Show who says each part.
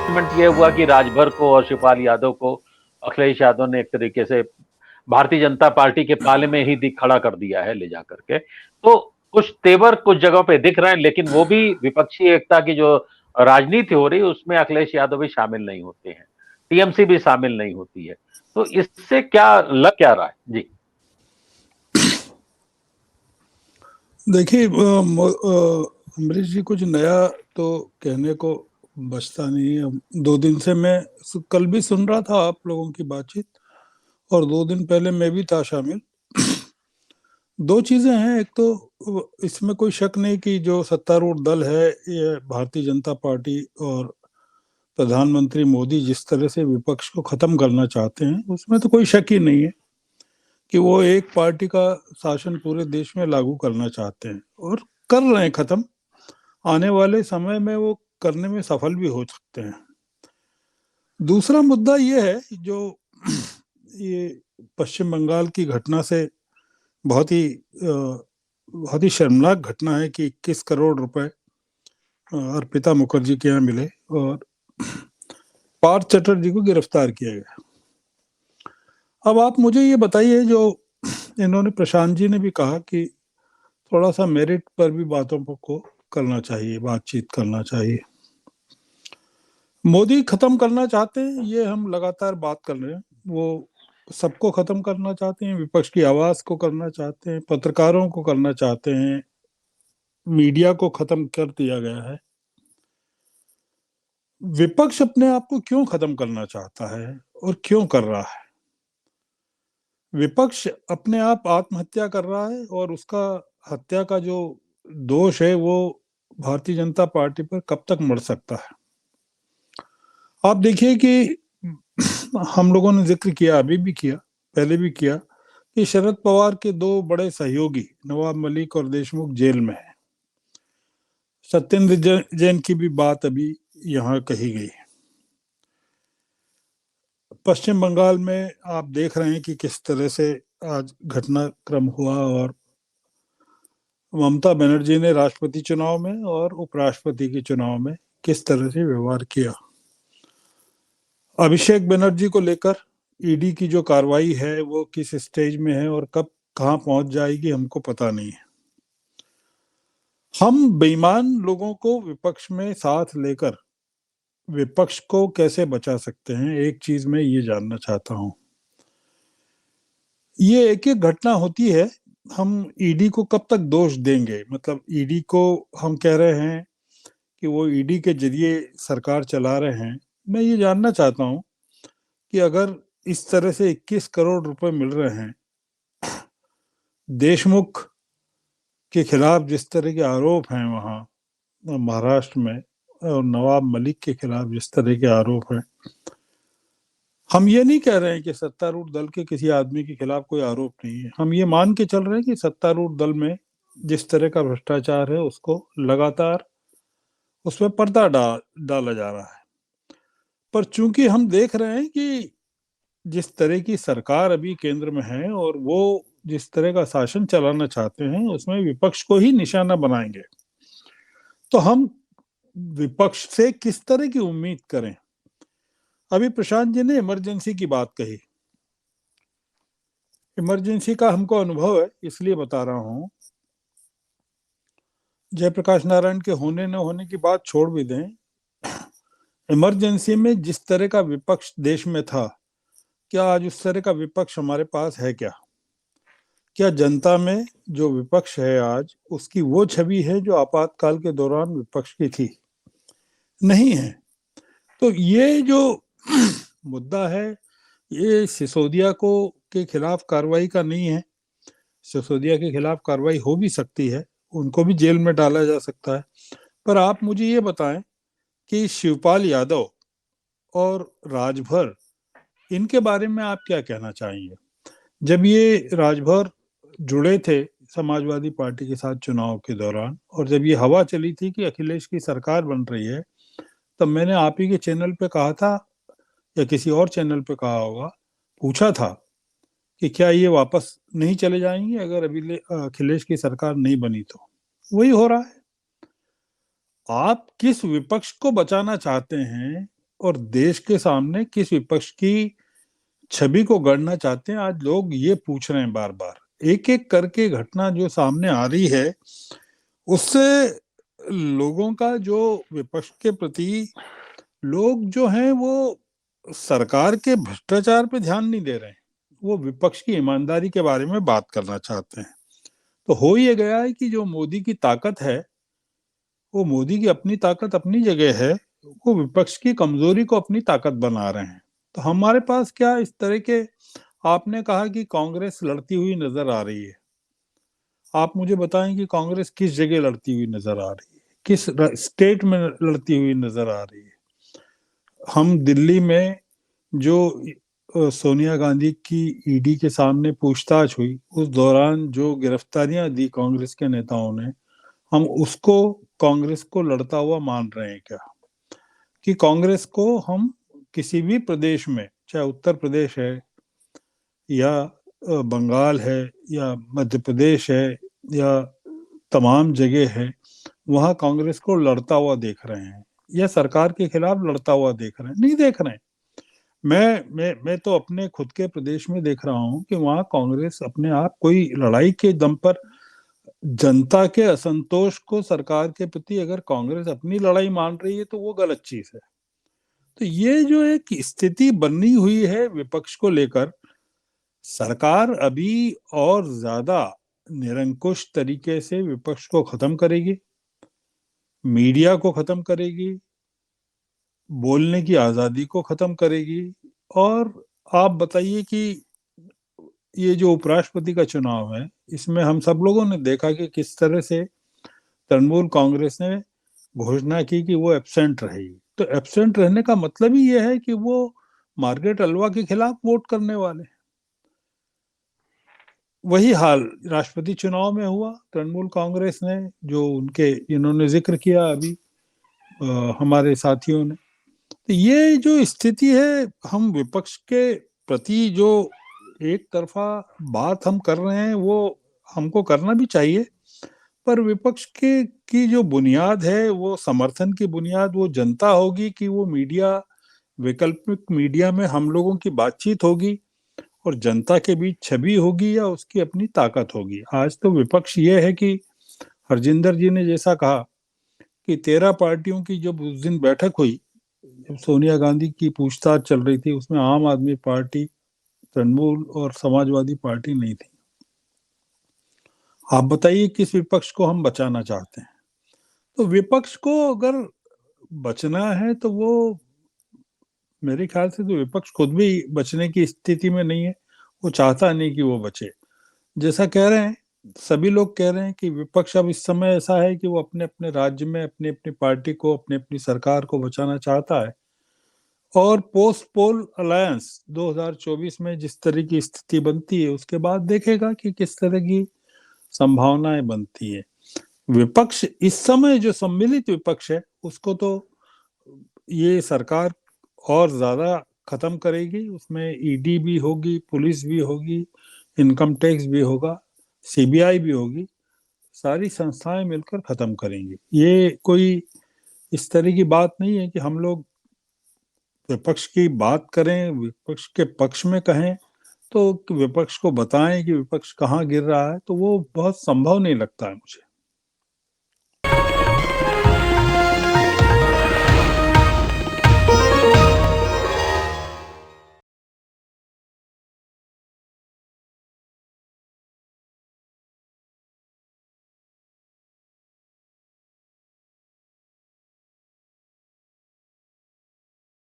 Speaker 1: Development ये हुआ कि राजभर को और शिवपाल यादव को अखिलेश यादव ने एक तरीके से भारतीय जनता पार्टी के पाले में ही दिख खड़ा कर दिया है ले जाकर के। तो कुछ तेवर कुछ जगहों पे दिख रहे हैं, लेकिन वो भी विपक्षी एकता की जो राजनीति हो रही है उसमें अखिलेश यादव भी शामिल नहीं होते हैं, टीएमसी भी शामिल नहीं होती है। तो इससे क्या लग क्या रहा है जी?
Speaker 2: देखिए अमरीश जी, कुछ नया तो कहने को बचता नहीं है। 2 दिन से मैं कल भी सुन रहा था आप लोगों की बातचीत, और 2 दिन पहले मैं भी था शामिल। दो चीजें हैं। एक तो इसमें कोई शक नहीं कि जो सत्तारूढ़ दल है, ये भारतीय जनता पार्टी और प्रधानमंत्री मोदी जिस तरह से विपक्ष को खत्म करना चाहते हैं, उसमें तो कोई शक ही नहीं है कि वो एक पार्टी का शासन पूरे देश में लागू करना चाहते हैं और कर रहे हैं खत्म। आने वाले समय में वो करने में सफल भी हो सकते हैं। दूसरा मुद्दा ये है जो ये पश्चिम बंगाल की घटना से बहुत ही शर्मनाक घटना है कि 21 करोड़ रुपए अर्पिता मुखर्जी के यहाँ मिले और पार्थ चटर्जी को गिरफ्तार किया गया। अब आप मुझे ये बताइए, जो इन्होंने प्रशांत जी ने भी कहा कि थोड़ा सा मेरिट पर भी बातों को करना चाहिए, बातचीत करना चाहिए। मोदी खत्म करना चाहते हैं, ये हम लगातार बात कर रहे हैं। वो सबको खत्म करना चाहते हैं, विपक्ष की आवाज को करना चाहते हैं, पत्रकारों को करना चाहते हैं, मीडिया को खत्म कर दिया गया है। विपक्ष अपने आप को क्यों खत्म करना चाहता है और क्यों कर रहा है? विपक्ष अपने आप आत्महत्या कर रहा है और उसका हत्या का जो दोष है वो भारतीय जनता पार्टी पर कब तक मर सकता है? आप देखिए कि हम लोगों ने जिक्र किया, अभी भी किया, पहले भी किया, कि शरद पवार के 2 बड़े सहयोगी नवाब मलिक और देशमुख जेल में है। सत्येंद्र जैन की भी बात अभी यहाँ कही गई। पश्चिम बंगाल में आप देख रहे हैं कि किस तरह से आज घटनाक्रम हुआ और ममता बनर्जी ने राष्ट्रपति चुनाव में और उपराष्ट्रपति के चुनाव में किस तरह से व्यवहार किया। अभिषेक बनर्जी को लेकर ईडी की जो कार्रवाई है वो किस स्टेज में है और कब कहाँ पहुंच जाएगी हमको पता नहीं है। हम बेईमान लोगों को विपक्ष में साथ लेकर विपक्ष को कैसे बचा सकते हैं, एक चीज मैं ये जानना चाहता हूं। ये एक एक घटना होती है, हम ईडी को कब तक दोष देंगे? मतलब ईडी को हम कह रहे हैं कि वो ईडी के जरिए सरकार चला रहे हैं। मैं ये जानना चाहता हूं कि अगर इस तरह से 21 करोड़ रुपए मिल रहे हैं, देशमुख के खिलाफ जिस तरह के आरोप हैं वहाँ महाराष्ट्र में, और नवाब मलिक के खिलाफ जिस तरह के आरोप हैं, हम ये नहीं कह रहे हैं कि सत्तारूढ़ दल के किसी आदमी के खिलाफ कोई आरोप नहीं है। हम ये मान के चल रहे हैं कि सत्तारूढ़ दल में जिस तरह का भ्रष्टाचार है उसको लगातार उसमें पर्दा डाला जा रहा है। पर चूंकि हम देख रहे हैं कि जिस तरह की सरकार अभी केंद्र में है और वो जिस तरह का शासन चलाना चाहते हैं उसमें विपक्ष को ही निशाना बनाएंगे, तो हम विपक्ष से किस तरह की उम्मीद करें? अभी प्रशांत जी ने इमरजेंसी की बात कही। इमरजेंसी का हमको अनुभव है, इसलिए बता रहा हूं। जयप्रकाश नारायण के होने न होने की बात छोड़ भी दें, इमरजेंसी में जिस तरह का विपक्ष देश में था, क्या आज उस तरह का विपक्ष हमारे पास है क्या? क्या जनता में जो विपक्ष है आज, उसकी वो छवि है जो आपातकाल के दौरान विपक्ष की थी? नहीं है। तो ये जो मुद्दा है, ये सिसोदिया को के खिलाफ कार्रवाई का नहीं है। सिसोदिया के खिलाफ कार्रवाई हो भी सकती है, उनको भी जेल में डाला जा सकता है। पर आप मुझे ये बताएं कि शिवपाल यादव और राजभर, इनके बारे में आप क्या कहना चाहेंगे? जब ये राजभर जुड़े थे समाजवादी पार्टी के साथ चुनाव के दौरान, और जब ये हवा चली थी कि अखिलेश की सरकार बन रही है, तब मैंने आप ही के चैनल पे कहा था, या किसी और चैनल पे कहा होगा, पूछा था कि क्या ये वापस नहीं चले जाएंगे अगर अभी अखिलेश की सरकार नहीं बनी तो? वही हो रहा है। आप किस विपक्ष को बचाना चाहते हैं और देश के सामने किस विपक्ष की छवि को गढ़ना चाहते हैं, आज लोग ये पूछ रहे हैं बार बार। एक एक करके घटना जो सामने आ रही है, उससे लोगों का जो विपक्ष के प्रति लोग जो हैं वो सरकार के भ्रष्टाचार पे ध्यान नहीं दे रहे हैं, वो विपक्ष की ईमानदारी के बारे में बात करना चाहते हैं। तो हो ये गया है कि जो मोदी की ताकत है, वो मोदी की अपनी ताकत अपनी जगह है, वो विपक्ष की कमजोरी को अपनी ताकत बना रहे हैं। तो हमारे पास क्या इस तरह के, आपने कहा कि कांग्रेस लड़ती हुई नजर आ रही है, आप मुझे बताएं कि कांग्रेस किस जगह लड़ती हुई नजर आ रही है, किस स्टेट में लड़ती हुई नजर आ रही है। हम दिल्ली में जो सोनिया गांधी की ईडी के सामने पूछताछ हुई, उस दौरान जो गिरफ्तारियां दी कांग्रेस के नेताओं ने, हम उसको कांग्रेस को लड़ता हुआ मान रहे हैं क्या? कि कांग्रेस को हम किसी भी प्रदेश में, चाहे उत्तर प्रदेश है या बंगाल है या मध्य प्रदेश है या तमाम जगह है, वहां कांग्रेस को लड़ता हुआ देख रहे हैं या सरकार के खिलाफ लड़ता हुआ देख रहे हैं? नहीं देख रहे हैं। मैं तो अपने खुद के प्रदेश में देख रहा हूं कि वहां कांग्रेस अपने आप कोई लड़ाई के दम पर, जनता के असंतोष को सरकार के प्रति अगर कांग्रेस अपनी लड़ाई मान रही है तो वो गलत चीज है। तो ये जो एक स्थिति बनी हुई है विपक्ष को लेकर, सरकार अभी और ज्यादा निरंकुश तरीके से विपक्ष को खत्म करेगी, मीडिया को खत्म करेगी, बोलने की आजादी को खत्म करेगी। और आप बताइए कि ये जो उपराष्ट्रपति का चुनाव है, इसमें हम सब लोगों ने देखा कि किस तरह से तृणमूल कांग्रेस ने घोषणा की कि वो एब्सेंट रहेगी। तो एब्सेंट रहने का मतलब ही ये है कि वो मार्गारेट अल्वा के खिलाफ वोट करने वाले। वही हाल राष्ट्रपति चुनाव में हुआ। तृणमूल कांग्रेस ने, जो उनके इन्होंने जिक्र किया अभी हमारे साथियों ने, तो ये जो स्थिति है, हम विपक्ष के प्रति जो एक तरफा बात हम कर रहे हैं वो हमको करना भी चाहिए, पर विपक्ष के की जो बुनियाद है, वो समर्थन की बुनियाद वो जनता होगी कि वो मीडिया, वैकल्पिक मीडिया में हम लोगों की बातचीत होगी और जनता के बीच छवि होगी या उसकी अपनी ताकत होगी। आज तो विपक्ष ये है कि हरजिंदर जी ने जैसा कहा कि 13 पार्टियों की जब उस दिन बैठक हुई, जब सोनिया गांधी की पूछताछ चल रही थी, उसमें आम आदमी पार्टी, तृणमूल और समाजवादी पार्टी नहीं थी। आप बताइए किस विपक्ष को हम बचाना चाहते हैं? तो विपक्ष को अगर बचना है तो वो, मेरे ख्याल से तो विपक्ष खुद भी बचने की स्थिति में नहीं है, वो चाहता नहीं कि वो बचे। जैसा कह रहे हैं, सभी लोग कह रहे हैं कि विपक्ष अब इस समय ऐसा है कि वो अपने अपने राज्य में अपनी अपनी पार्टी को, अपनी अपनी सरकार को बचाना चाहता है। और पोस्ट पोल अलायंस 2024 में जिस तरह की स्थिति बनती है, उसके बाद देखेगा कि किस तरह की संभावनाएं बनती है। विपक्ष इस समय जो सम्मिलित विपक्ष है, उसको तो ये सरकार और ज्यादा खत्म करेगी। उसमें ईडी भी होगी, पुलिस भी होगी, इनकम टैक्स भी होगा, सीबीआई भी होगी, सारी संस्थाएं मिलकर खत्म करेंगी। ये कोई इस तरह की बात नहीं है कि हम लोग विपक्ष की बात करें, विपक्ष के पक्ष में कहें, तो विपक्ष को बताएं कि विपक्ष कहाँ गिर रहा है, तो वो बहुत संभव नहीं लगता है मुझे।